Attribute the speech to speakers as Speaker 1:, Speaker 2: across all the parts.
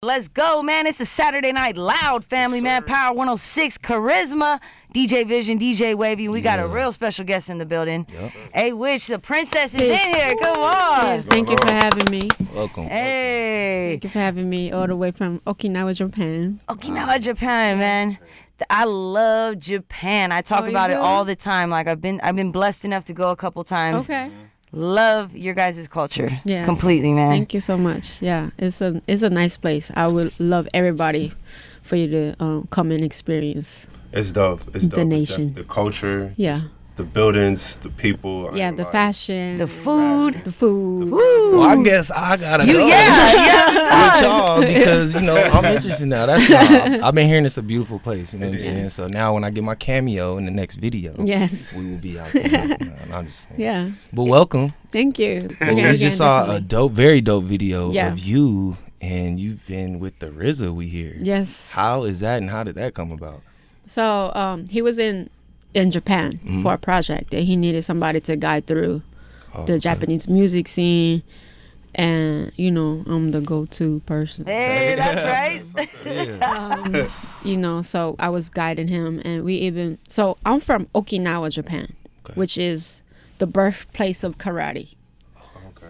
Speaker 1: Let's go, man. It's a Saturday Night Loud family, man. Power 106, Charisma, DJ Vision, DJ Wavy. We got a real special guest in the building. Awich, the princess is in here. Come on.
Speaker 2: Yes, thank you for having me.
Speaker 3: Welcome.
Speaker 1: Hey.
Speaker 2: Thank you for having me all the way from Okinawa, Japan.
Speaker 1: Okinawa, Japan, man. I love Japan. I talk about it all the time. Like I've been blessed enough to go a couple times.
Speaker 2: Okay.
Speaker 1: Love your guys' culture.
Speaker 2: Yes.
Speaker 1: Completely, man.
Speaker 2: Thank you so much. Yeah, it's a nice place. I would love everybody for you to come and experience.
Speaker 4: It's dope. It's dope.
Speaker 2: The nation.
Speaker 4: The culture.
Speaker 2: Yeah.
Speaker 4: The buildings, the people.
Speaker 2: Yeah, the fashion.
Speaker 1: The food.
Speaker 2: The food.
Speaker 3: Well, I guess I gotta go with y'all because I'm interested now. That's I've been hearing it's a beautiful place. You know what I'm saying? So now when I get my cameo in the next video,
Speaker 2: yes,
Speaker 3: we will be out there. I'm just saying.
Speaker 2: Yeah.
Speaker 3: But welcome.
Speaker 2: Thank you.
Speaker 3: Well, we just saw a very dope video
Speaker 2: Yeah.
Speaker 3: of you, and you've been with the RZA. We hear.
Speaker 2: Yes.
Speaker 3: How is that, and how did that come about?
Speaker 2: So he was in Japan for a project, and he needed somebody to guide through the Japanese music scene. And I'm the go-to person.
Speaker 1: Hey, that's right.
Speaker 2: So I was guiding him, and so I'm from Okinawa, Japan, which is the birthplace of karate.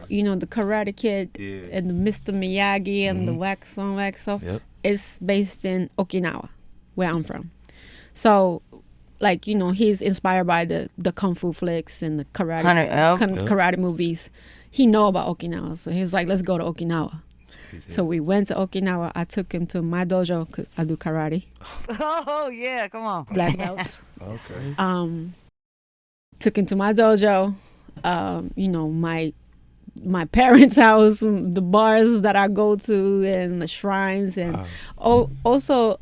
Speaker 2: The Karate Kid and the Mr. Miyagi and the wax on, wax off.
Speaker 3: Yep.
Speaker 2: It's based in Okinawa, where I'm from. So, he's inspired by the kung fu flicks and the karate movies. He know about Okinawa, so he was like, let's go to Okinawa. So we went to Okinawa. I took him to my dojo because I do karate.
Speaker 1: Oh, yeah, come on.
Speaker 2: Black belt.
Speaker 3: Okay.
Speaker 2: Took him to my dojo. My parents' house, the bars that I go to, and the shrines, and also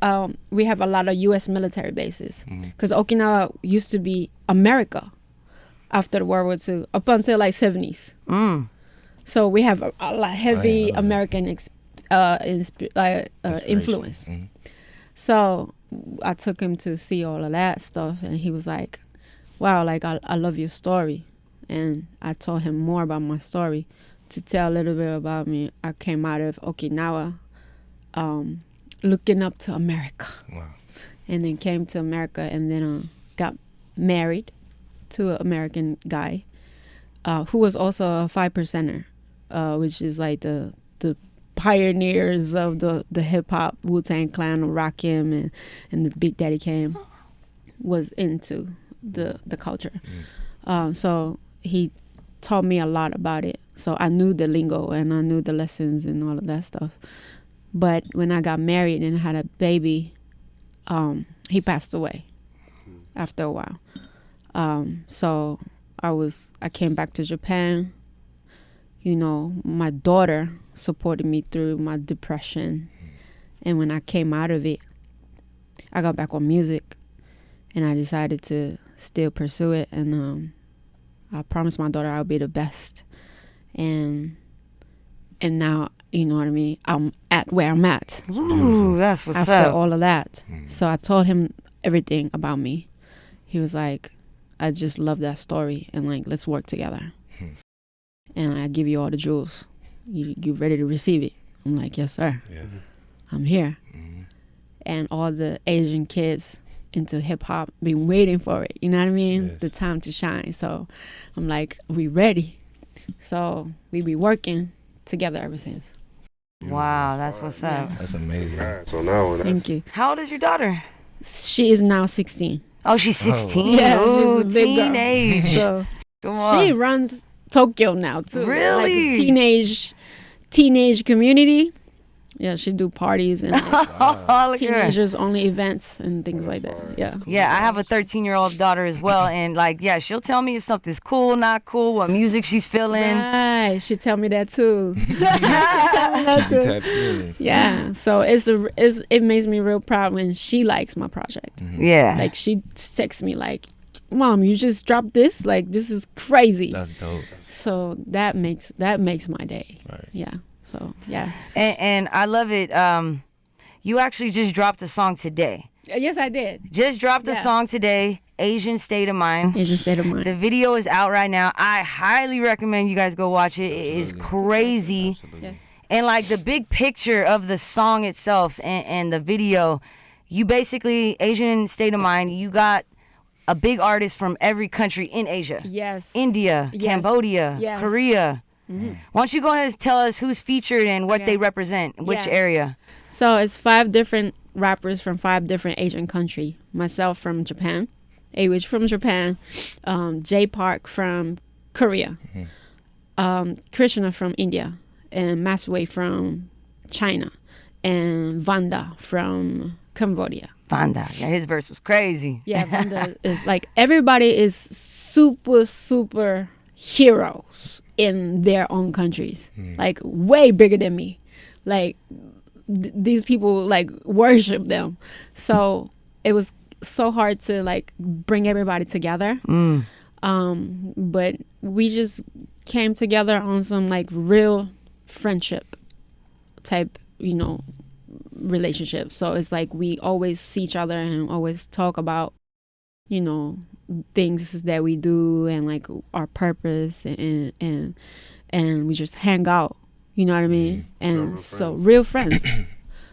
Speaker 2: we have a lot of U.S. military bases because Okinawa used to be America after World War II up until 70s. So we have a lot heavy American influence. So I took him to see all of that stuff, and he was like, "Wow, I love your story." And I told him more about my story. To tell a little bit about me, I came out of Okinawa looking up to America.
Speaker 3: Wow.
Speaker 2: And then came to America, and then got married to an American guy who was also a 5%er, which is like the pioneers of the hip-hop, Wu-Tang Clan, Rakim, and the Big Daddy Kane was into the culture. So he taught me a lot about it. So I knew the lingo and I knew the lessons and all of that stuff. But when I got married and had a baby, he passed away after a while. So I came back to Japan. My daughter supported me through my depression. And when I came out of it, I got back on music and I decided to still pursue it. And I promised my daughter I'll be the best. And now, you know what I mean, I'm at where I'm at.
Speaker 1: Ooh, that's what's
Speaker 2: after
Speaker 1: up.
Speaker 2: all of that. So I told him everything about me. He was like, I just love that story, and let's work together. And I give you all the jewels. You ready to receive it? I'm like, yes, sir.
Speaker 3: Yeah.
Speaker 2: I'm here. And all the Asian kids into hip-hop been waiting for it, you know what I mean?
Speaker 3: Yes.
Speaker 2: The time to shine. So I'm like, we ready. So we be working together ever since.
Speaker 1: Wow, that's what's up.
Speaker 3: That's amazing.
Speaker 4: So now,
Speaker 2: Thank you.
Speaker 1: How old is your daughter?
Speaker 2: She is now 16.
Speaker 1: Oh, she's 16.
Speaker 2: Yeah,
Speaker 1: Ooh,
Speaker 2: she's a big girl.
Speaker 1: teenage.
Speaker 2: So
Speaker 1: Come on.
Speaker 2: she runs Tokyo now too.
Speaker 1: Really?
Speaker 2: Like a teenage community. Yeah, she do parties and
Speaker 1: Oh, look at her.
Speaker 2: teenagers only events and things like that. Yeah.
Speaker 1: Yeah, I have a 13-year-old daughter as well, and she'll tell me if something's cool, not cool, what music she's feeling.
Speaker 2: Right. She tell me that too. She tell me that too.
Speaker 3: Tap in.
Speaker 2: Yeah. So it makes me real proud when she likes my project.
Speaker 1: Yeah.
Speaker 2: Like she texts me like, "Mom, you just dropped this? This is crazy."
Speaker 3: That's dope.
Speaker 2: So that makes my day.
Speaker 3: Right.
Speaker 2: Yeah. So yeah.
Speaker 1: And I love it. You actually just dropped a song today.
Speaker 2: Yes, I did.
Speaker 1: Just dropped a song today, Asian State of Mind.
Speaker 2: Asian State of Mind.
Speaker 1: The video is out right now. I highly recommend you guys go watch it. It is crazy.
Speaker 3: Absolutely.
Speaker 2: Yes.
Speaker 1: And like the big picture of the song itself and the video, you basically, Asian State of Mind, you got a big artist from every country in Asia.
Speaker 2: Yes.
Speaker 1: India,
Speaker 2: Yes.
Speaker 1: Cambodia,
Speaker 2: Yes.
Speaker 1: Korea. Why don't you go ahead and tell us who's featured and what
Speaker 2: Okay.
Speaker 1: they represent, which
Speaker 2: Yeah.
Speaker 1: area?
Speaker 2: So it's 5 different rappers from 5 different Asian countries. Myself from Japan, Awich from Japan, Jay Park from Korea, Krishna from India, and Masway from China, and Vanda from Cambodia.
Speaker 1: Vanda. Yeah, his verse was crazy.
Speaker 2: Yeah, Vanda is like, everybody is super heroes in their own countries. Like way bigger than me. Like these people like worship them. So it was so hard to like bring everybody together. But we just came together on some like real friendship type, relationship. So it's like we always see each other and always talk about, things that we do and like our purpose, and we just hang out. You know what I mean? And so real friends.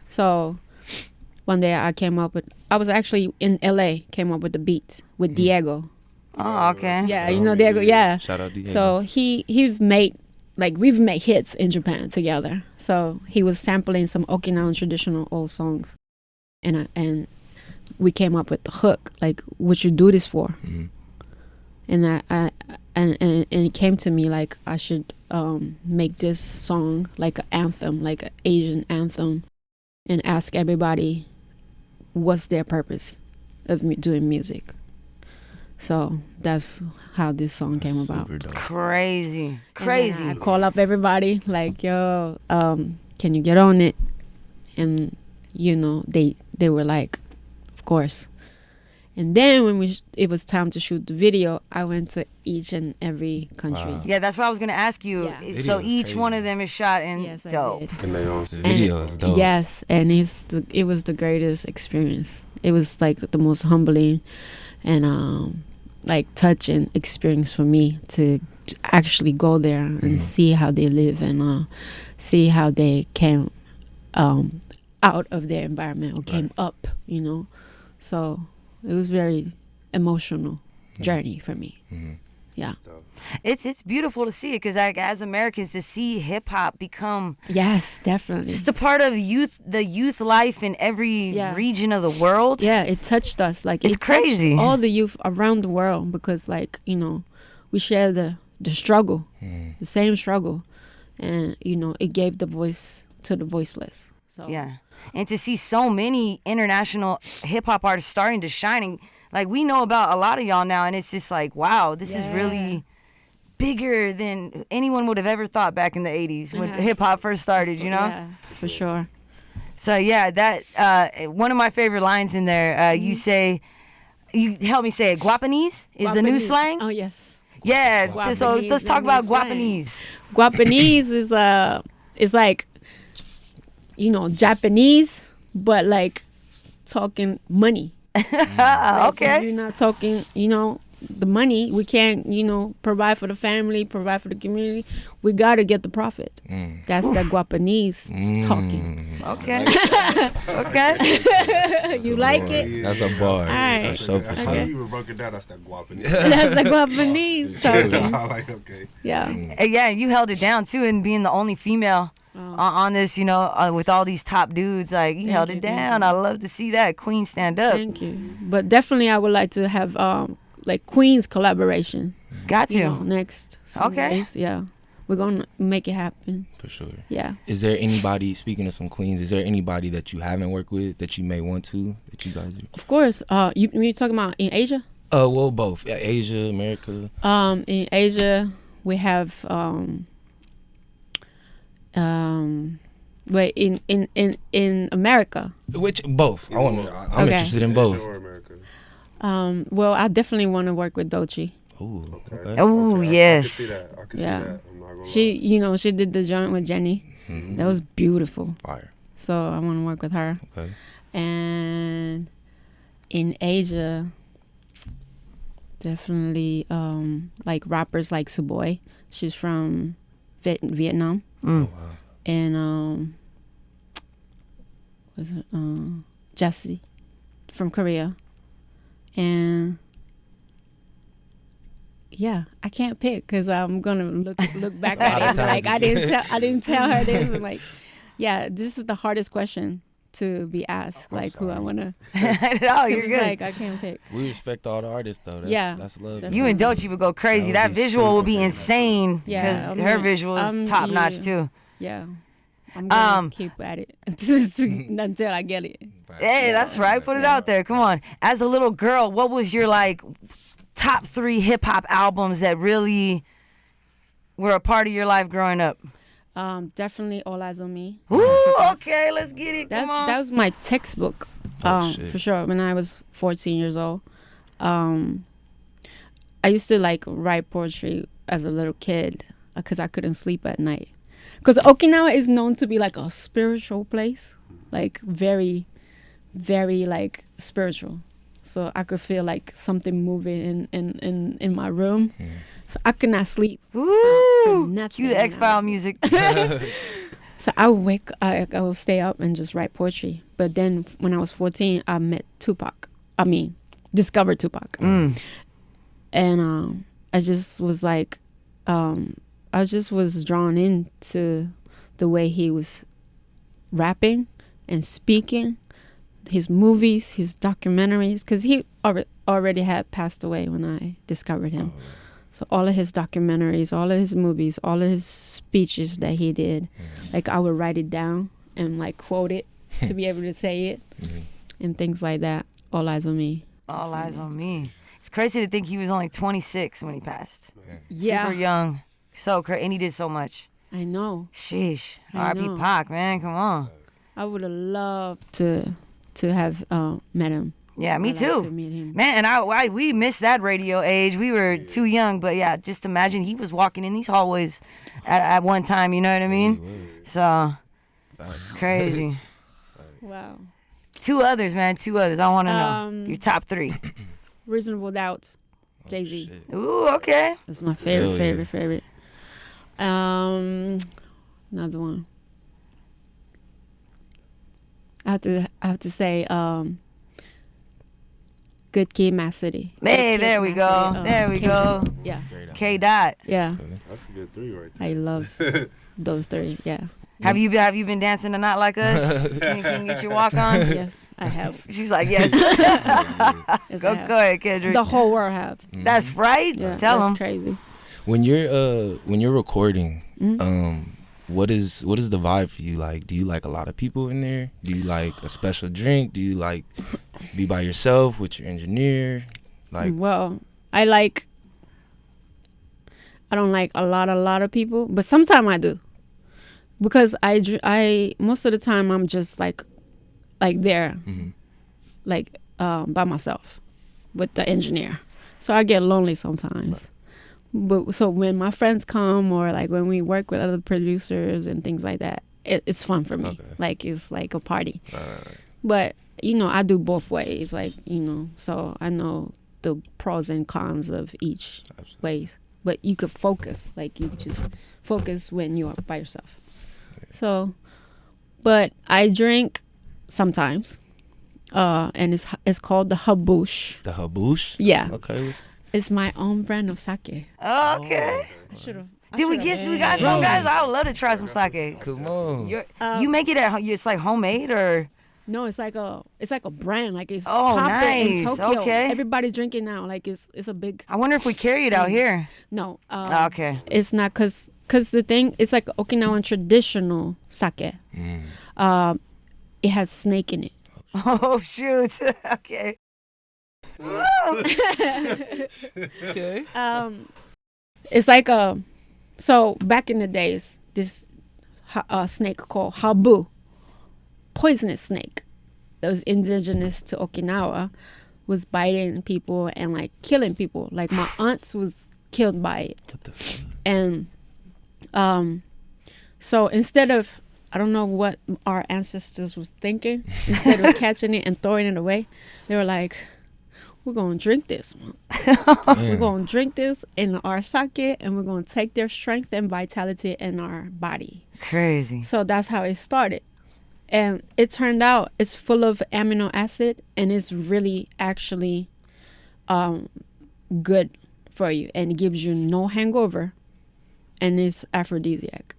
Speaker 2: So one day I was actually in LA, came up with the beat with Diego.
Speaker 1: Oh, okay.
Speaker 2: Yeah, you know Diego. Yeah.
Speaker 3: Shout out Diego.
Speaker 2: So we've made hits in Japan together. So he was sampling some Okinawan traditional old songs, and we came up with the hook, like, what you do this for? And and it came to me like I should make this song like an anthem, like an Asian anthem, and ask everybody what's their purpose of doing music. So that's how this song came about.
Speaker 1: Crazy.
Speaker 2: And then I call up everybody like, yo, can you get on it? And they were like, of course. And then when it was time to shoot the video, I went to each and every country.
Speaker 1: Yeah, that's what I was gonna ask you.
Speaker 2: Yeah.
Speaker 1: So
Speaker 3: Video's
Speaker 1: each
Speaker 3: crazy.
Speaker 1: one of them is shot in
Speaker 2: Yes, I
Speaker 1: dope.
Speaker 2: did.
Speaker 4: And they own
Speaker 3: The video is dope.
Speaker 2: Yes, and it was the greatest experience. It was like the most humbling and like touching experience for me to actually go there and see how they live and see how they came out of their environment or came up, So it was very emotional journey for me. Yeah.
Speaker 1: It's beautiful to see it because like as Americans to see hip hop become
Speaker 2: Yes, definitely.
Speaker 1: just a part of the youth life in every
Speaker 2: Yeah.
Speaker 1: region of the world.
Speaker 2: Yeah, it touched us. Like
Speaker 1: It's
Speaker 2: it touched
Speaker 1: crazy.
Speaker 2: all the youth around the world because, like, we share the struggle, the same struggle, and it gave the voice to the voiceless. So
Speaker 1: Yeah. And to see so many international hip hop artists starting to shine, and like we know about a lot of y'all now, and it's just like, wow, this is really bigger than anyone would have ever thought back in the 80s when hip hop first started,
Speaker 2: Yeah, for sure.
Speaker 1: So yeah, that one of my favorite lines in there, you help me say it, guapanese is the new
Speaker 2: Guapanese.
Speaker 1: slang?
Speaker 2: Oh yes.
Speaker 1: Yeah,
Speaker 2: Guapanese
Speaker 1: so
Speaker 2: is
Speaker 1: let's
Speaker 2: the
Speaker 1: talk
Speaker 2: new
Speaker 1: about
Speaker 2: slang.
Speaker 1: guapanese.
Speaker 2: Guapanese is like, Japanese, but like talking money. Like,
Speaker 1: Okay.
Speaker 2: if you're not talking, the money, we can't, provide for the family, provide for the community. We got to get the profit. That's that Guapanese talking.
Speaker 1: Okay. Okay.
Speaker 2: You like it?
Speaker 3: That's a bar.
Speaker 2: right.
Speaker 3: That's so for
Speaker 4: How
Speaker 3: sure.
Speaker 4: you even broke it down? That's that guapanese.
Speaker 2: That's the Guapanese talking.
Speaker 4: Like, okay.
Speaker 2: Yeah.
Speaker 1: Yeah, you held it down too, and being the only female on this, with all these top dudes, like you held it
Speaker 2: thank
Speaker 1: down. I love to see that queen stand up.
Speaker 2: Thank you. But definitely I would like to have like Queen's collaboration.
Speaker 1: Got to.
Speaker 2: Next.
Speaker 1: Okay.
Speaker 2: Days. Yeah. We're gonna make it happen.
Speaker 3: For sure.
Speaker 2: Yeah.
Speaker 3: Is there anybody, speaking of some queens, is there anybody that you haven't worked with that you may want to, that you guys do?
Speaker 2: Of course. You talking about in Asia?
Speaker 3: Well, both. Yeah, Asia, America.
Speaker 2: In Asia we have wait, in America.
Speaker 3: Which, both. I'm
Speaker 2: Okay.
Speaker 3: interested in both.
Speaker 4: Or America.
Speaker 2: Well, I definitely want to work with Doechii.
Speaker 3: Ooh, okay.
Speaker 1: Oh,
Speaker 4: I
Speaker 1: yes.
Speaker 4: can see that. I can
Speaker 2: Yeah.
Speaker 4: see that. I'm not gonna lie.
Speaker 2: She did the joint with Jenny. That was beautiful.
Speaker 3: Fire.
Speaker 2: So I want to work with her.
Speaker 3: Okay.
Speaker 2: And in Asia, definitely like rappers like Suboy. She's from Vietnam.
Speaker 3: Oh, wow.
Speaker 2: and Jesse from Korea, and yeah, I can't pick because I'm gonna look back at it and like I didn't tell her this, and like, yeah, this is the hardest question to be asked, like who I wanna.
Speaker 1: No, you're good.
Speaker 2: Like I can't pick.
Speaker 3: We respect all the artists though. That's love.
Speaker 2: Definitely.
Speaker 1: You and Dolce would go crazy. That
Speaker 3: be
Speaker 1: visual would be
Speaker 3: super
Speaker 1: insane.
Speaker 2: Yeah,
Speaker 1: because her visual is top notch too.
Speaker 2: Yeah, I'm gonna keep at it until I get it.
Speaker 1: Hey, that's right. Put it out there. Come on. As a little girl, what was your like top 3 hip hop albums that really were a part of your life growing up?
Speaker 2: Definitely All Eyes on Me.
Speaker 1: Ooh, okay, let's get it. Come on.
Speaker 2: That was my textbook, for sure. When I was 14 years old, I used to like write poetry as a little kid because I couldn't sleep at night. Because Okinawa is known to be like a spiritual place, like very, very like spiritual. So I could feel like something moving in my room. So I could not sleep.
Speaker 1: Ooh,
Speaker 2: nothing.
Speaker 1: cue the X-File music.
Speaker 2: So I would stay up and just write poetry. But then when I was 14, I met Tupac. Discovered Tupac. And I just was like, I just was drawn into the way he was rapping and speaking, his movies, his documentaries, because he already had passed away when I discovered him. So all of his documentaries, all of his movies, all of his speeches that he did, like I would write it down and like quote it to be able to say it and things like that. All Eyes on Me.
Speaker 1: All Eyes on Me. It's crazy to think he was only 26 when he passed.
Speaker 2: Yeah.
Speaker 1: Super young. So crazy. And he did so much.
Speaker 2: I know.
Speaker 1: Sheesh.
Speaker 2: I
Speaker 1: R.I.P.
Speaker 2: know.
Speaker 1: Pac, man. Come on.
Speaker 2: I would have loved to have met him.
Speaker 1: Yeah, me
Speaker 2: I'd
Speaker 1: too.
Speaker 2: like to meet him.
Speaker 1: Man, and we missed that radio age. We were too young, but yeah, just imagine he was walking in these hallways at one time, you know what I mean? So, crazy.
Speaker 2: Wow.
Speaker 1: 2 others, man, 2 others. I want to know. Your top 3.
Speaker 2: Reasonable Doubt. Jay-Z.
Speaker 1: Ooh, okay.
Speaker 2: That's my favorite. Another one. I have to say Good Kid, Mad City.
Speaker 1: Hey, there we go. There we go.
Speaker 2: Yeah.
Speaker 1: K. Dot.
Speaker 2: Yeah.
Speaker 4: That's a good 3 right there.
Speaker 2: I love those 3. Yeah.
Speaker 1: Have you been dancing to Not Like Us? Can you get your walk on?
Speaker 2: Yes, I have.
Speaker 1: She's like, yes.
Speaker 2: Yes,
Speaker 1: Go ahead, Kendrick.
Speaker 2: The whole world have.
Speaker 1: That's right.
Speaker 2: Yeah,
Speaker 1: Tell
Speaker 2: that's
Speaker 1: them.
Speaker 2: crazy.
Speaker 3: When you're recording, what is the vibe for you? Like, do you like a lot of people in there? Do you like a special drink? Do you like be by yourself with your engineer? Like,
Speaker 2: well, I don't like a lot of people, but sometimes I do, because I most of the time I'm just like there, like by myself with the engineer, so I get lonely sometimes. But so when my friends come, or like when we work with other producers and things like that, it's fun for me.
Speaker 3: Okay.
Speaker 2: Like it's like a party. But I do both ways. Like so I know the pros and cons of each ways. But you could focus. Like you just focus when you're by yourself. So, but I drink sometimes, and it's called the Habush.
Speaker 3: the Habush?
Speaker 2: Yeah.
Speaker 3: Okay.
Speaker 2: It's my own brand of sake.
Speaker 1: Okay.
Speaker 2: I should have.
Speaker 1: Did we got some guys? I would love to try some sake.
Speaker 3: Come on.
Speaker 1: You make it it's like homemade, or?
Speaker 2: No, it's like a brand. Like it's
Speaker 1: Oh,
Speaker 2: popping in
Speaker 1: nice.
Speaker 2: Tokyo.
Speaker 1: Okay.
Speaker 2: Everybody's drinking now. Like it's a big.
Speaker 1: I wonder if we carry it out here.
Speaker 2: No.
Speaker 1: Okay.
Speaker 2: It's not because the thing, it's like Okinawan traditional sake. It has snake in it.
Speaker 1: Oh shoot. Okay.
Speaker 3: Okay.
Speaker 2: It's like so back in the days, this snake called Habu, poisonous snake that was indigenous to Okinawa, was biting people and like killing people. Like my aunts was killed by it. And so instead of, I don't know what our ancestors was thinking, instead of catching it and throwing it away, they were like, we're gonna drink this. We're going to drink this in our sake, and we're going to take their strength and vitality in our body.
Speaker 1: Crazy.
Speaker 2: So that's how it started. And it turned out it's full of amino acid, and it's really actually good for you, and it gives you no hangover, and it's aphrodisiac.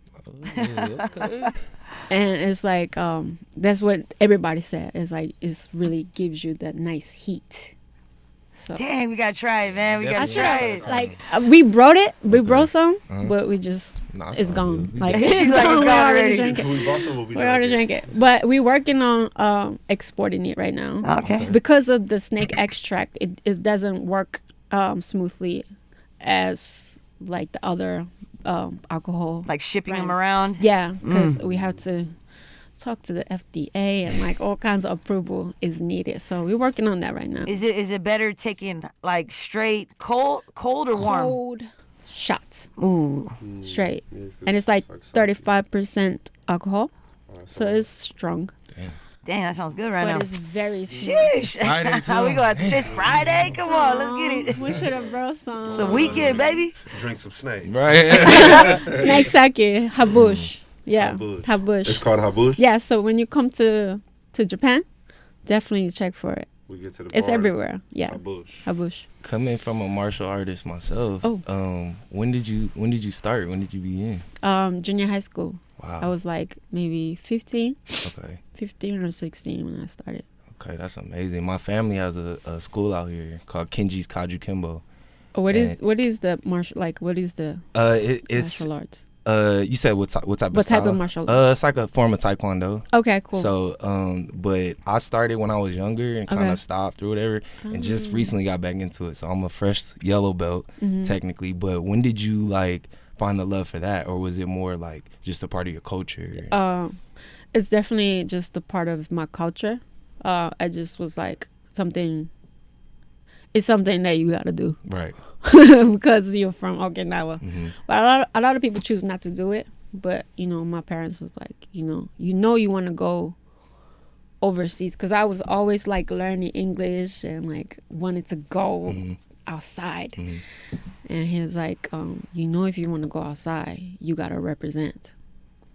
Speaker 3: Okay.
Speaker 2: And it's like that's what everybody said. It's like it really gives you that nice heat. So
Speaker 1: Dang, we gotta try it, man. We
Speaker 3: I
Speaker 1: gotta
Speaker 3: should
Speaker 1: try
Speaker 3: have-
Speaker 1: it.
Speaker 2: like we brought it, we brought some,
Speaker 3: Uh-huh.
Speaker 2: but we just
Speaker 3: Nah,
Speaker 2: it's
Speaker 3: all
Speaker 2: gone.
Speaker 3: good. We
Speaker 2: Like
Speaker 3: good.
Speaker 2: it's
Speaker 1: She's like,
Speaker 2: gone.
Speaker 1: it's
Speaker 2: We
Speaker 1: gone
Speaker 2: already
Speaker 1: already.
Speaker 2: drank it.
Speaker 4: We bought some, but we
Speaker 2: We already drank it, but we're working on exporting it right now.
Speaker 1: Okay.
Speaker 2: Because of the snake extract, it doesn't work smoothly as like the other alcohol.
Speaker 1: Like shipping them
Speaker 2: Brands.
Speaker 1: around.
Speaker 2: Yeah, because we have to talk to the FDA, and like all kinds of approval is needed. So we're working on that right now.
Speaker 1: Is it better taking like straight cold or warm?
Speaker 2: Cold shots,
Speaker 1: Ooh.
Speaker 2: straight,
Speaker 4: Yeah,
Speaker 2: and it's like
Speaker 4: like
Speaker 2: 35% alcohol, so it's strong,
Speaker 1: Dang, that sounds good right
Speaker 2: but
Speaker 1: now.
Speaker 2: it's very smooth.
Speaker 1: Sheesh.
Speaker 3: Friday, too.
Speaker 1: How we going? It's Friday. Come on, let's get it.
Speaker 2: We should have brought some
Speaker 1: It's a weekend, baby.
Speaker 4: drink some snake.
Speaker 3: Right.
Speaker 2: snake sake, habush. Yeah,
Speaker 4: Habush.
Speaker 2: habush.
Speaker 4: It's called habush.
Speaker 2: Yeah, so when you come to Japan, definitely check for it.
Speaker 4: We get to the
Speaker 2: It's
Speaker 4: bar,
Speaker 2: everywhere. Yeah,
Speaker 4: Habush.
Speaker 2: habush.
Speaker 3: Coming from a martial artist myself, when did you start? When did you begin?
Speaker 2: Junior high school.
Speaker 3: Wow.
Speaker 2: I was like maybe 15
Speaker 3: Okay.
Speaker 2: or 16 when I started.
Speaker 3: Okay, that's amazing. My family has a school out here called Kenji's Kaju Kimbo.
Speaker 2: What is the martial, like what is the
Speaker 3: It's
Speaker 2: martial arts?
Speaker 3: you said what type of
Speaker 2: What type
Speaker 3: style?
Speaker 2: of martial arts?
Speaker 3: It's like a form of taekwondo.
Speaker 2: Okay, cool.
Speaker 3: So, but I started when I was younger and kind of
Speaker 2: Okay.
Speaker 3: stopped or whatever, and just recently got back into it. So I'm a fresh yellow belt
Speaker 2: Mm-hmm.
Speaker 3: technically. But when did you like find the love for that, or was it more like just a part of your culture?
Speaker 2: It's definitely just a part of my culture. I just was like it's something that you got to do
Speaker 3: Right.
Speaker 2: because you're from Okinawa.
Speaker 3: Mm-hmm.
Speaker 2: But a lot of people choose not to do it. But my parents was like, you want to go overseas, because I was always like learning English and like wanted to go outside.
Speaker 3: Mm-hmm.
Speaker 2: And he was like, if you want to go outside, you got to represent.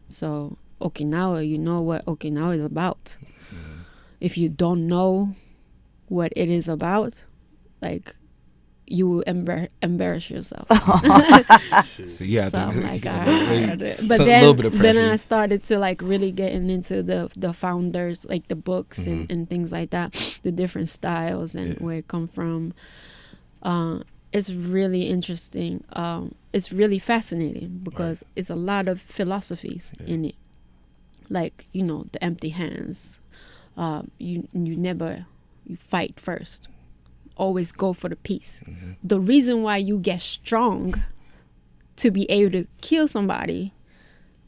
Speaker 2: So Okinawa, you know what Okinawa is about.
Speaker 3: Mm-hmm.
Speaker 2: If you don't know what it is about, like, you will embarrass yourself.
Speaker 3: So yeah,
Speaker 2: So I'm like, all
Speaker 3: Wait,
Speaker 2: right. But
Speaker 3: so a
Speaker 2: then,
Speaker 3: little bit of
Speaker 2: then
Speaker 3: pressure.
Speaker 2: I started to like really getting into the founders, like the books and things like that, the different styles and
Speaker 3: Yeah.
Speaker 2: where it come from. It's really interesting. It's really fascinating because it's a lot of philosophies in it. Like, the empty hands. You fight first. Always go for the peace.
Speaker 3: Mm-hmm.
Speaker 2: The reason why you get strong to be able to kill somebody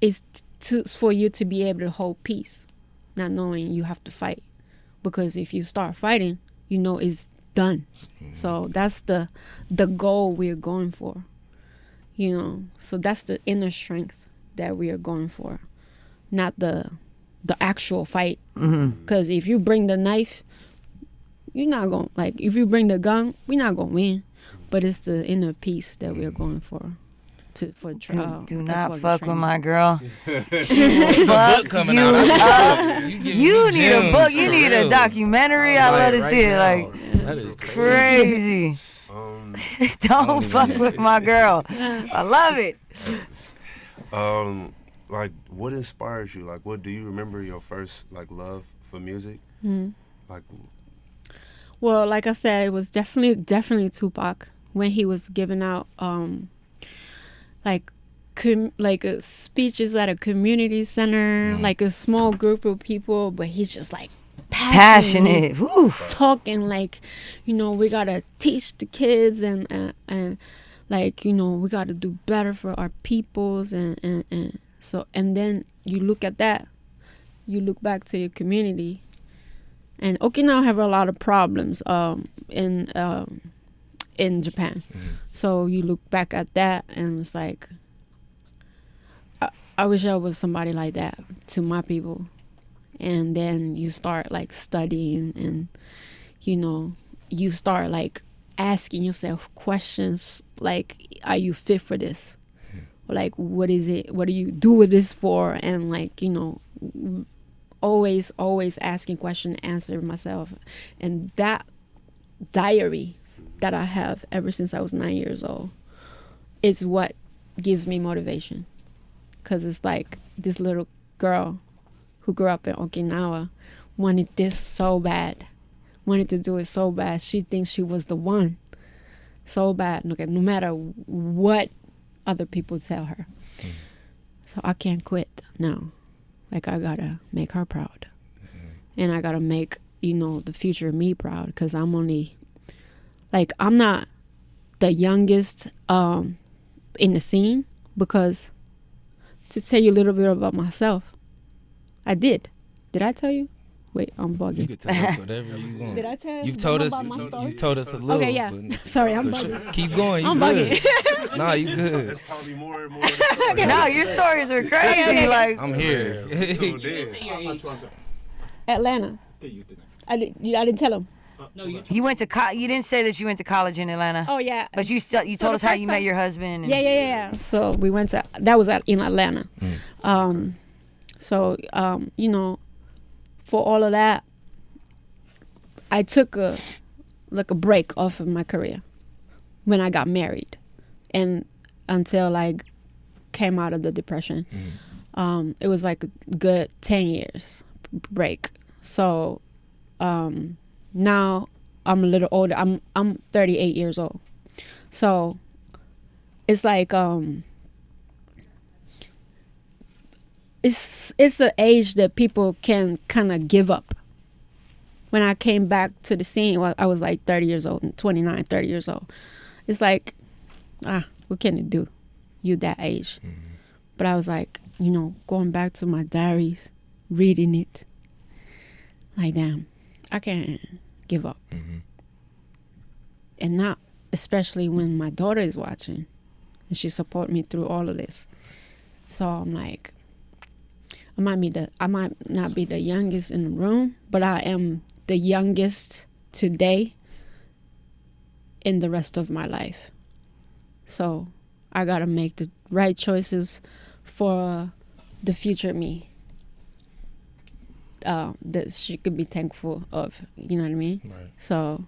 Speaker 2: is for you to be able to hold peace, not knowing you have to fight. Because if you start fighting, it's done. So that's the goal we're going for. So that's the inner strength that we are going for, not the actual fight. Because if you bring the knife, you're not going to, like, if you bring the gun, we're not going to win. But it's the inner peace that we're going for.
Speaker 1: Do
Speaker 2: That's
Speaker 1: not
Speaker 2: what we're
Speaker 1: fuck with
Speaker 2: training.
Speaker 1: my girl.
Speaker 3: book coming out.
Speaker 1: You need a book. You need a documentary. I love to see it. Like,
Speaker 3: That is crazy.
Speaker 1: crazy. Don't fuck with my girl. I love it.
Speaker 4: Like, what inspires you? Like, what do you remember your first like love for music? Like,
Speaker 2: Well, like I said, it was definitely Tupac when he was giving out speeches at a community center, like a small group of people, but he's just like
Speaker 1: Passionate. Woo.
Speaker 2: talking like, we gotta teach the kids and like, we gotta do better for our peoples and so, and then you look at that, you look back to your community, and Okinawa have a lot of problems in Japan. So you look back at that and it's like, I wish I was somebody like that to my people. And then you start like studying and, you start like asking yourself questions like, are you fit for this? Or like, what is it? What do you do with this for? And like, always asking questions, answer myself. And that diary that I have ever since I was 9 years old is what gives me motivation. Because it's like this little girl who grew up in Okinawa wanted this so bad, wanted to do it so bad. She thinks she was the one so bad, okay, no matter what other people tell her. So I can't quit now. Like, I gotta make her proud. And I gotta make, the future me proud, because I'm only, like, I'm not the youngest in the scene, because to tell you a little bit about myself, I did. Did I tell you? Wait, I'm bugging.
Speaker 3: You could tell us whatever you want.
Speaker 2: Did I tell
Speaker 3: You've told us.
Speaker 2: about my story?
Speaker 3: You've told us a little.
Speaker 2: Okay, yeah. Sorry, I'm bugging.
Speaker 3: Keep going. You
Speaker 2: I'm
Speaker 3: good.
Speaker 2: bugging.
Speaker 3: Nah, you good.
Speaker 4: That's probably more and more.
Speaker 1: No, your stories are crazy. Like,
Speaker 3: I'm here.
Speaker 2: Atlanta. I didn't tell him.
Speaker 1: you went to you didn't say that you went to college in Atlanta.
Speaker 2: Oh yeah.
Speaker 1: But you told us how you met your husband. And,
Speaker 2: Yeah. So we went to, that was in Atlanta. So for all of that, I took a break off of my career when I got married, and until I came out of the depression. It was like a good 10 years break. So now I'm a little older. I'm 38 years old. So it's like it's an age that people can kind of give up. When I came back to the scene, I was like 30 years old, 29, 30 years old. It's like, what can it do? You that age. But I was like, going back to my diaries, reading it, like, damn, I can't give up. And not, especially when my daughter is watching and she support me through all of this. So I'm like, I might not be the youngest in the room, but I am the youngest today in the rest of my life. So I gotta make the right choices for the future me, that she could be thankful of. You know what I mean?
Speaker 3: Right.
Speaker 2: So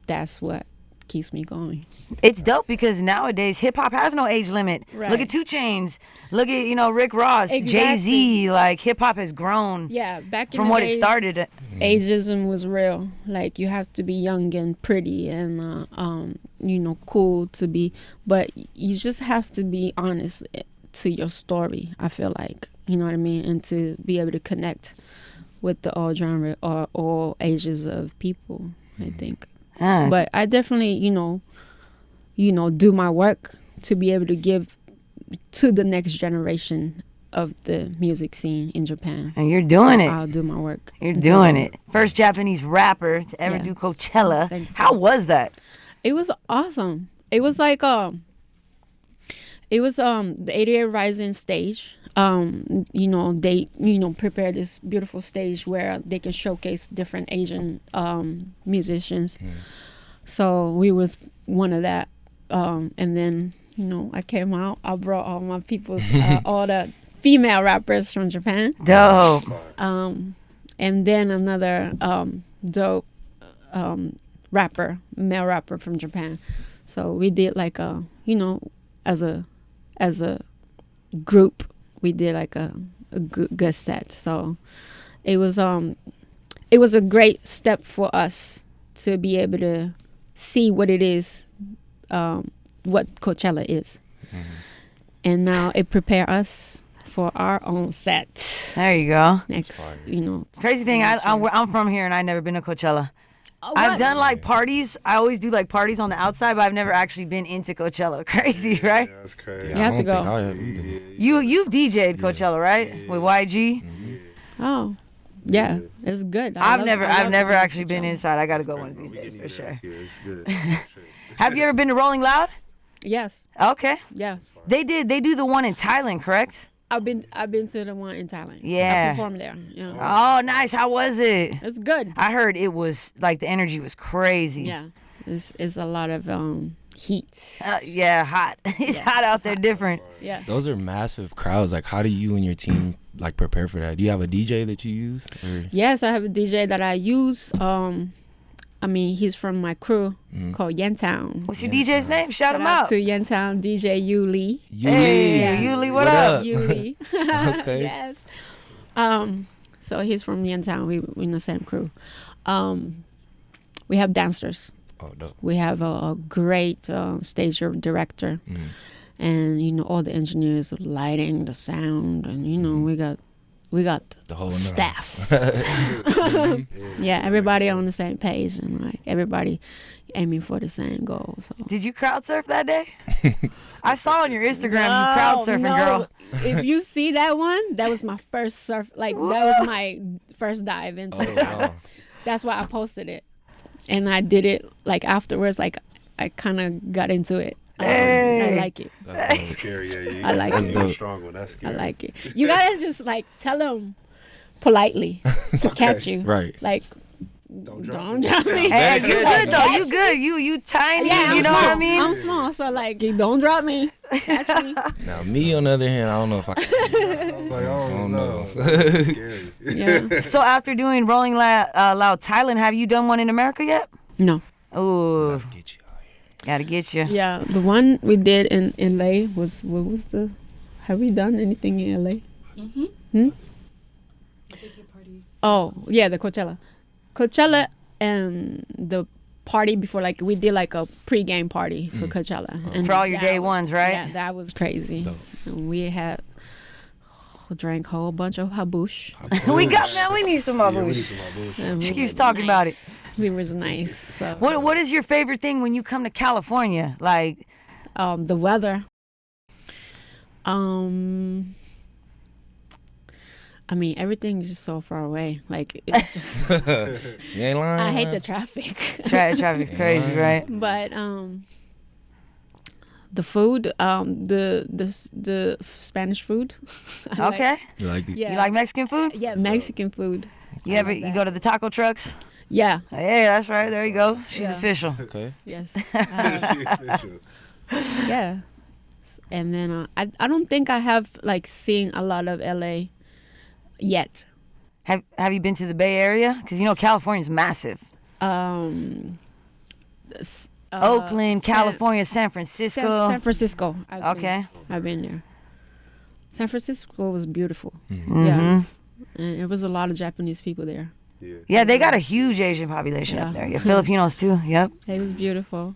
Speaker 2: that's what keeps me going.
Speaker 1: It's dope because nowadays hip hop has no age limit.
Speaker 2: Right.
Speaker 1: Look at 2 Chainz. Look at Rick Ross,
Speaker 2: Exactly.
Speaker 1: Jay-Z. Like, hip hop has grown.
Speaker 2: Yeah, back in
Speaker 1: from
Speaker 2: the
Speaker 1: what
Speaker 2: days,
Speaker 1: it started.
Speaker 2: ageism was real. Like, you have to be young and pretty and cool to be, but you just have to be honest to your story, I feel like, you know what I mean, and to be able to connect with the all genre or all ages of people, I think. But I definitely, do my work to be able to give to the next generation of the music scene in Japan.
Speaker 1: And you're doing it.
Speaker 2: I'll do my work.
Speaker 1: You're doing it. First Japanese rapper to ever do Coachella. How was that?
Speaker 2: It was awesome. It was like the 88 Rising stage. They prepare this beautiful stage where they can showcase different Asian musicians. So we was one of that, and then I came out. I brought all my people's all the female rappers from Japan.
Speaker 1: Dope.
Speaker 2: And then another dope male rapper from Japan. So we did like as a group, we did like a good set. So it was a great step for us to be able to see what it is, what Coachella is. And now it prepare us for our own set.
Speaker 1: There you go.
Speaker 2: Next,
Speaker 1: Crazy thing, I'm from here and I've never been to Coachella. I've done like parties. I always do like parties on the outside, but I've never actually been into Coachella. Crazy, right?
Speaker 4: Yeah, that's crazy.
Speaker 2: You have to go.
Speaker 3: I have either.
Speaker 1: You've DJ'd Coachella, right? With YG.
Speaker 2: Oh, yeah, it's good.
Speaker 1: I've never actually been inside. I got to go one of these days for sure.
Speaker 4: Yeah, it's good.
Speaker 1: Have you ever been to Rolling Loud?
Speaker 2: Yes,
Speaker 1: Okay.
Speaker 2: yes.
Speaker 1: They do the one in Thailand, correct?
Speaker 2: I've been to the one in Thailand.
Speaker 1: Yeah.
Speaker 2: I performed there.
Speaker 1: Oh, nice. How was it?
Speaker 2: It's good.
Speaker 1: I heard it was like the energy was crazy.
Speaker 2: Yeah, It's a lot of heat.
Speaker 1: Yeah, hot. It's hot out there, different.
Speaker 2: Yeah.
Speaker 3: Those are massive crowds. Like, how do you and your team like prepare for that? Do you have a DJ that you use? Or?
Speaker 2: Yes, I have a DJ that I use. I mean, he's from my crew called Yentown.
Speaker 1: What's your DJ's name? Shout him out.
Speaker 2: To Yentown DJ Yu Lee.
Speaker 1: Hey, Yuli, what up?
Speaker 2: Yu Lee.
Speaker 3: Okay.
Speaker 2: Yes. So he's from Yentown. We in the same crew. We have dancers.
Speaker 3: Oh, dope.
Speaker 2: We have a great stage director, and you know all the engineers of lighting, the sound, and you know we got
Speaker 3: The whole
Speaker 2: staff. Yeah, everybody on the same page, and like everybody aiming for the same goal. So
Speaker 1: Did you crowd surf that day? I saw on your Instagram you crowd surfing, girl.
Speaker 2: If you see that one, that was my first surf. Like that was my first dive into it.
Speaker 3: Wow.
Speaker 2: That's why I posted it, and I did it like afterwards. Like I kind of got into it. I like it.
Speaker 4: That's scary. Yeah,
Speaker 2: I like
Speaker 4: that's
Speaker 2: it.
Speaker 4: a strong one. That's
Speaker 2: I
Speaker 4: scary.
Speaker 2: like it. You gotta just like tell them politely to catch you.
Speaker 3: Right.
Speaker 2: Like
Speaker 4: Don't
Speaker 2: don't drop me.
Speaker 1: Hey, you good though. You good. You tiny.
Speaker 2: Yeah,
Speaker 1: you know
Speaker 2: small.
Speaker 1: what I mean?
Speaker 2: I'm small, so like don't drop me. Catch me.
Speaker 3: Now, me on the other hand, I don't know if I can.
Speaker 4: I was like, oh
Speaker 3: don't
Speaker 4: no,
Speaker 3: know.
Speaker 4: that's scary.
Speaker 2: Yeah.
Speaker 1: So after doing Rolling Loud Thailand, have you done one in America yet?
Speaker 2: No.
Speaker 1: Ooh,
Speaker 3: Get you out here.
Speaker 1: gotta get you.
Speaker 2: Yeah, the one we did in LA was what was the? Have we done anything in LA? Hmm? Oh yeah, the Coachella and the party before, like we did like a pre-game party for Coachella and
Speaker 1: For all your
Speaker 2: that
Speaker 1: day
Speaker 2: was-
Speaker 1: ones, right?
Speaker 2: Yeah, that was crazy.
Speaker 3: Dope.
Speaker 2: And we had drank a whole bunch of Habush.
Speaker 1: We need some
Speaker 4: Yeah, we need
Speaker 1: Habush.
Speaker 4: some Habush.
Speaker 2: And
Speaker 1: She
Speaker 2: we
Speaker 1: keeps
Speaker 2: was
Speaker 1: talking about it.
Speaker 2: nice. We was nice. So
Speaker 1: What is your favorite thing when you come to California? Like,
Speaker 2: the weather. I mean, everything is just so far away. Like it's just.
Speaker 3: You ain't lying.
Speaker 2: I hate the traffic.
Speaker 1: traffic's crazy, right?
Speaker 2: But the food, the Spanish food. I like-
Speaker 1: Okay.
Speaker 3: You like it?
Speaker 2: Yeah.
Speaker 1: You like Mexican food?
Speaker 2: Yeah, Mexican food.
Speaker 1: You
Speaker 2: I
Speaker 1: ever
Speaker 2: like
Speaker 1: you
Speaker 2: that.
Speaker 1: go to the taco trucks?
Speaker 2: Yeah.
Speaker 1: Hey, that's right. There you go. She's
Speaker 2: Yeah.
Speaker 1: official.
Speaker 3: Okay.
Speaker 2: Yes.
Speaker 4: Official.
Speaker 2: Yeah. And then I don't think I have like seen a lot of LA yet.
Speaker 1: Have you been to the Bay Area? Because you know California's massive. Oakland, California, San Francisco.
Speaker 2: San Francisco.
Speaker 1: Okay.
Speaker 2: I've been there. San Francisco was beautiful.
Speaker 1: Mm-hmm.
Speaker 2: Yeah. And it was a lot of Japanese people there.
Speaker 4: Yeah.
Speaker 1: Yeah, they got a huge Asian population up
Speaker 2: Yeah.
Speaker 1: there. Yeah, Filipinos too. Yep.
Speaker 2: It was beautiful.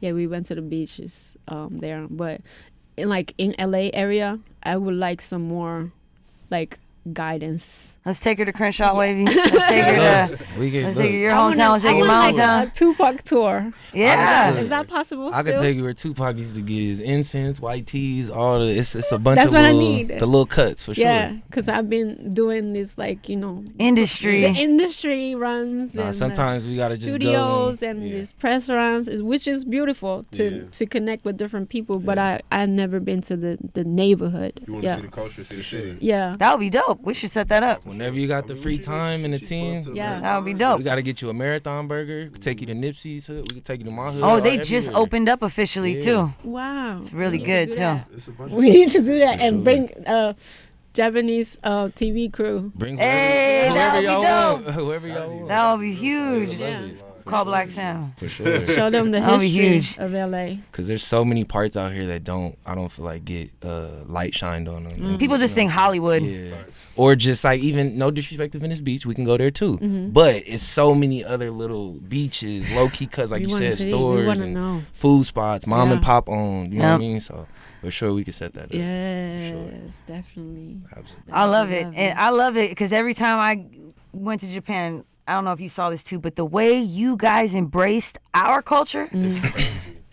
Speaker 2: Yeah, we went to the beaches there, but in LA area, I would like some more like guidance.
Speaker 1: Let's take her to Crenshaw Wavy. Let's take her to.
Speaker 3: We can
Speaker 1: Let's
Speaker 3: look,
Speaker 1: take her to your
Speaker 2: I
Speaker 1: hometown. Let's take
Speaker 2: I
Speaker 1: your
Speaker 2: want like
Speaker 1: hometown.
Speaker 2: a Tupac tour.
Speaker 1: Yeah.
Speaker 3: Look.
Speaker 2: Is that possible?
Speaker 3: I could
Speaker 2: still?
Speaker 3: take you where Tupac used to get his incense, white tees, all the. It's a bunch
Speaker 2: That's
Speaker 3: of
Speaker 2: what I
Speaker 3: little,
Speaker 2: need.
Speaker 3: the little cuts for
Speaker 2: Yeah,
Speaker 3: sure.
Speaker 2: because I've been doing this the
Speaker 1: Industry.
Speaker 2: industry runs
Speaker 3: Nah,
Speaker 2: and
Speaker 3: sometimes we gotta just go
Speaker 2: studios
Speaker 3: and-
Speaker 2: and
Speaker 3: yeah.
Speaker 2: these press runs, which is beautiful to connect with different people. But I never been to the neighborhood.
Speaker 4: You want to
Speaker 2: Yeah,
Speaker 4: see the culture, see the city.
Speaker 2: yeah.
Speaker 1: That would be dope. We should set that up.
Speaker 3: Whenever you got the free time and the team,
Speaker 2: Yeah.
Speaker 1: That would be dope.
Speaker 3: we gotta get you a marathon burger. We could take you to Nipsey's hood. We could take you to my hood.
Speaker 1: Oh, they
Speaker 3: all
Speaker 1: just
Speaker 3: everywhere.
Speaker 1: opened up officially
Speaker 3: Yeah.
Speaker 1: too.
Speaker 2: Wow,
Speaker 1: It's really
Speaker 2: We need
Speaker 1: good
Speaker 2: to do
Speaker 1: too.
Speaker 2: that.
Speaker 4: It's a bunch
Speaker 2: We need to do that
Speaker 3: For
Speaker 2: and
Speaker 3: sure.
Speaker 2: bring Japanese TV crew.
Speaker 3: Bring
Speaker 1: Hey, that
Speaker 3: whoever
Speaker 1: would be
Speaker 3: y'all
Speaker 1: dope.
Speaker 3: want. Whoever y'all want.
Speaker 1: That would be huge.
Speaker 2: Yeah.
Speaker 1: Call Black Sound.
Speaker 3: For sure.
Speaker 2: Show them the
Speaker 1: That'll be
Speaker 2: history
Speaker 1: huge.
Speaker 2: of LA.
Speaker 3: Cause there's so many parts out here that I don't feel like get light shined on them.
Speaker 2: Mm.
Speaker 1: People just think Hollywood.
Speaker 3: Yeah. Or just like even no disrespect to Venice Beach, we can go there too.
Speaker 2: Mm-hmm.
Speaker 3: But it's so many other little beaches, low key cuts, like
Speaker 2: We
Speaker 3: you
Speaker 2: wanna
Speaker 3: said,
Speaker 2: see, we
Speaker 3: stores
Speaker 2: wanna
Speaker 3: and
Speaker 2: know.
Speaker 3: food spots, mom and
Speaker 2: Yeah.
Speaker 3: pop owned. You know what I
Speaker 1: Yep.
Speaker 3: mean? So for sure we can set that up.
Speaker 2: Yes, definitely.
Speaker 3: Absolutely.
Speaker 1: I love it. And I love it because every time I went to Japan, I don't know if you saw this too, but the way you guys embraced our culture,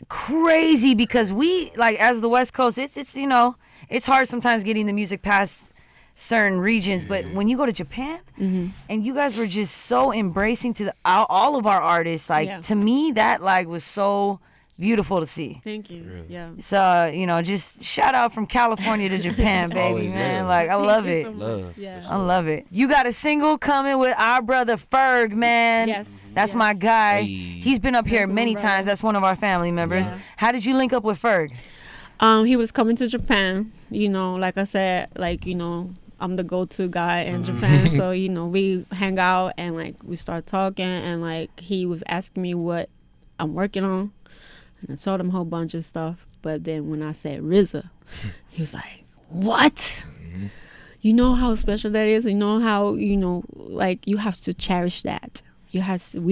Speaker 1: crazy because we, like, as the West Coast, it's it's hard sometimes getting the music past certain regions, but when you go to Japan and you guys were just so embracing to all of our artists, like
Speaker 2: Yeah.
Speaker 1: to me that like was so beautiful to see.
Speaker 2: Thank you.
Speaker 3: Really?
Speaker 2: Yeah.
Speaker 1: So, you know, just shout out from California to Japan, baby,
Speaker 3: always
Speaker 1: man.
Speaker 3: love.
Speaker 1: Like, I love
Speaker 2: Thank you
Speaker 1: it.
Speaker 2: so much.
Speaker 3: Love.
Speaker 2: Yeah.
Speaker 1: I love it. You got a single coming with our brother Ferg, man.
Speaker 2: Yes.
Speaker 1: That's
Speaker 2: yes.
Speaker 1: my guy.
Speaker 3: Hey.
Speaker 1: He's been up here
Speaker 2: That's my
Speaker 1: many
Speaker 2: brother.
Speaker 1: times. That's one of our family members.
Speaker 2: Yeah.
Speaker 1: How did you link up with Ferg?
Speaker 2: He was coming to Japan. You know, like I said, like, you know, I'm the go-to guy in Japan. So, you know, we hang out and like we start talking, and like he was asking me what I'm working on. And I told him a whole bunch of stuff. But then when I said RZA, he was like, what? You know how special that is? You know how, you know, like you have to cherish that. We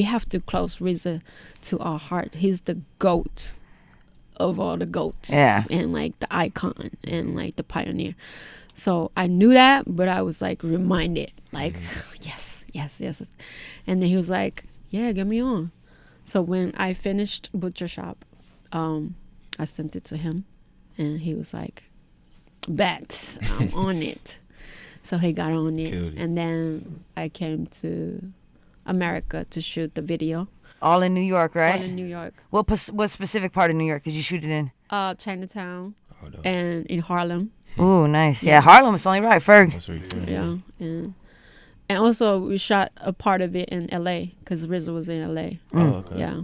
Speaker 2: have to close RZA to our heart. He's the GOAT of all the GOATs.
Speaker 1: Yeah.
Speaker 2: And like the icon and like the pioneer. So I knew that, but I was like reminded, like, yes. And then he was like, yeah, get me on. So when I finished Butcher Shop, I sent it to him, and he was like, bet, I'm on it. So he got on it.
Speaker 3: Killed it.
Speaker 2: And then I came to America to shoot the video.
Speaker 1: All in New York, right?
Speaker 2: All in New York.
Speaker 1: What specific part of New York did you shoot it in?
Speaker 2: Chinatown
Speaker 3: Oh, no.
Speaker 2: and in Harlem.
Speaker 1: Ooh, nice. Yeah, Harlem is only right. Ferg.
Speaker 3: That's where you from.
Speaker 2: Yeah. And also we shot a part of it in LA because RZA was in LA.
Speaker 3: Oh, okay.
Speaker 2: Yeah.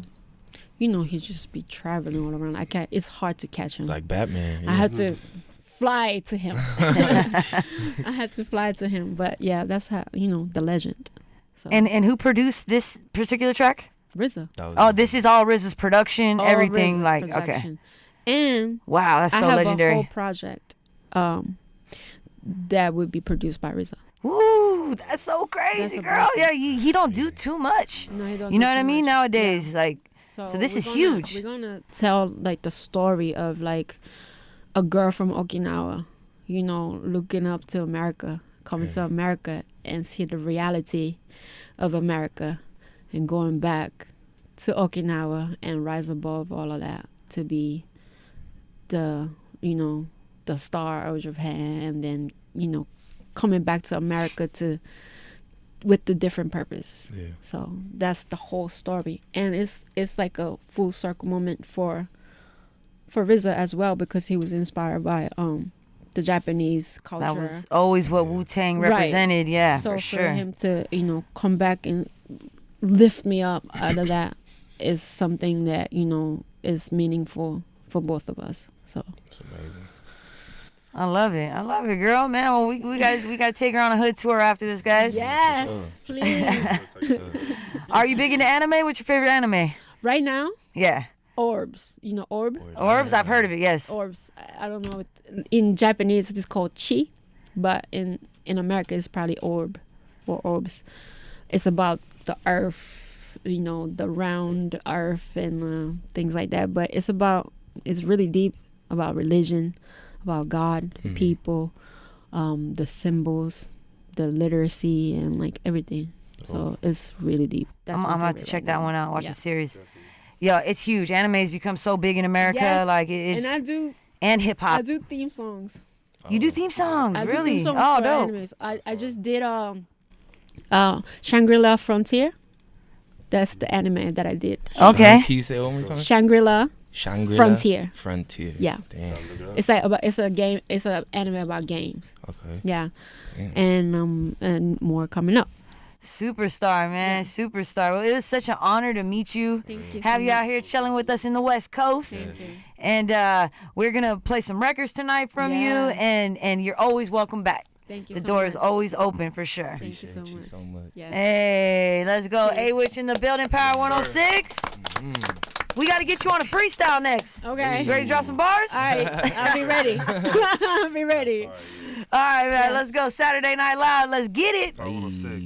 Speaker 2: You know, he just be traveling all around. It's hard to catch him.
Speaker 3: It's like Batman.
Speaker 2: I
Speaker 3: Yeah.
Speaker 2: had to fly to him. I had to fly to him. But yeah, that's how, you know, the legend. So
Speaker 1: And who produced this particular track?
Speaker 2: RZA.
Speaker 3: That was-
Speaker 1: Oh, this is all RZA's production,
Speaker 2: All
Speaker 1: everything.
Speaker 2: RZA
Speaker 1: Like, okay.
Speaker 2: production. And
Speaker 1: Wow, that's
Speaker 2: I
Speaker 1: so
Speaker 2: have a
Speaker 1: legendary.
Speaker 2: whole project that would be produced by RZA.
Speaker 1: Ooh, that's so crazy,
Speaker 2: That's a
Speaker 1: girl.
Speaker 2: blessing.
Speaker 1: Yeah, he don't do too much.
Speaker 2: No, he don't
Speaker 1: You
Speaker 2: do
Speaker 1: know what
Speaker 2: too
Speaker 1: I mean?
Speaker 2: much.
Speaker 1: Nowadays,
Speaker 2: Yeah.
Speaker 1: like, So this
Speaker 2: we're
Speaker 1: is
Speaker 2: gonna-
Speaker 1: huge.
Speaker 2: We're gonna tell like the story of like a girl from Okinawa, you know, looking up to America, coming to America and see the reality of America, and going back to Okinawa and rise above all of that to be the, you know, the star of Japan, and then, you know, coming back to America with the different purpose.
Speaker 3: Yeah.
Speaker 2: So that's the whole story, and it's like a full circle moment for RZA as well, because he was inspired by the Japanese culture.
Speaker 1: That was always what Wu-Tang
Speaker 2: Right.
Speaker 1: represented. Yeah,
Speaker 2: So
Speaker 1: for sure.
Speaker 2: him to, you know, come back and lift me up out of that is something that, you know, is meaningful for both of us. So
Speaker 3: It's amazing.
Speaker 1: I love it, girl. Man, well, we got to take her on a hood tour after this, guys.
Speaker 2: yes, please.
Speaker 1: Are you big into anime? What's your favorite anime?
Speaker 2: Right now,
Speaker 1: Yeah,
Speaker 2: orbs. You know orb?
Speaker 1: Orbs. I've heard of it. Yes.
Speaker 2: Orbs. I don't know. In Japanese, it's called chi, but in America, it's probably orb or orbs. It's about the earth, you know, the round earth and things like that. But it's really deep about religion, about God, the people, the symbols, the literacy, and like everything. So it's really deep. That's
Speaker 1: I'm
Speaker 2: my
Speaker 1: about to
Speaker 2: favorite
Speaker 1: check
Speaker 2: right
Speaker 1: that
Speaker 2: now.
Speaker 1: one out. Watch
Speaker 2: Yeah.
Speaker 1: the series. Yeah, it's huge. Anime's become so big in America.
Speaker 2: Yes,
Speaker 1: Like it's
Speaker 2: And I do
Speaker 1: hip hop.
Speaker 2: theme songs.
Speaker 1: You do theme songs,
Speaker 2: I do
Speaker 1: really?
Speaker 2: theme songs
Speaker 1: Oh,
Speaker 2: for
Speaker 1: dope.
Speaker 2: animes. I just did Shangri-La Frontier. That's the anime that I did.
Speaker 1: Okay.
Speaker 3: Can you say it one more time?
Speaker 2: Shangri-La
Speaker 3: Shangri-La
Speaker 2: Frontier.
Speaker 3: Frontier.
Speaker 2: Yeah.
Speaker 3: Damn.
Speaker 2: It's like it's a game. It's an anime about games.
Speaker 3: Okay.
Speaker 2: Yeah,
Speaker 3: Damn.
Speaker 2: and more coming up.
Speaker 1: Superstar, man. Superstar. Well, it was such an honor to meet you.
Speaker 2: Thank you.
Speaker 1: Have
Speaker 2: so
Speaker 1: you out
Speaker 2: much.
Speaker 1: here chilling with us in the West Coast.
Speaker 2: Thank you.
Speaker 1: And we're going to play some records tonight from you.
Speaker 2: Yeah.
Speaker 1: And you're always welcome back.
Speaker 2: Thank you.
Speaker 1: The
Speaker 2: so
Speaker 1: door
Speaker 2: much.
Speaker 1: is always open for sure.
Speaker 2: Thank you so
Speaker 3: Appreciate you
Speaker 2: much.
Speaker 3: so much.
Speaker 2: Yes.
Speaker 1: Hey, let's go.
Speaker 2: Yes.
Speaker 1: Awich in the building, Power 106. We got to get you on a freestyle next.
Speaker 2: Okay.
Speaker 1: You ready to drop some bars?
Speaker 2: All right. I'll be ready. I'll be ready.
Speaker 1: All right, man. Let's go. Saturday Night Live. Let's get it.
Speaker 4: Power 106.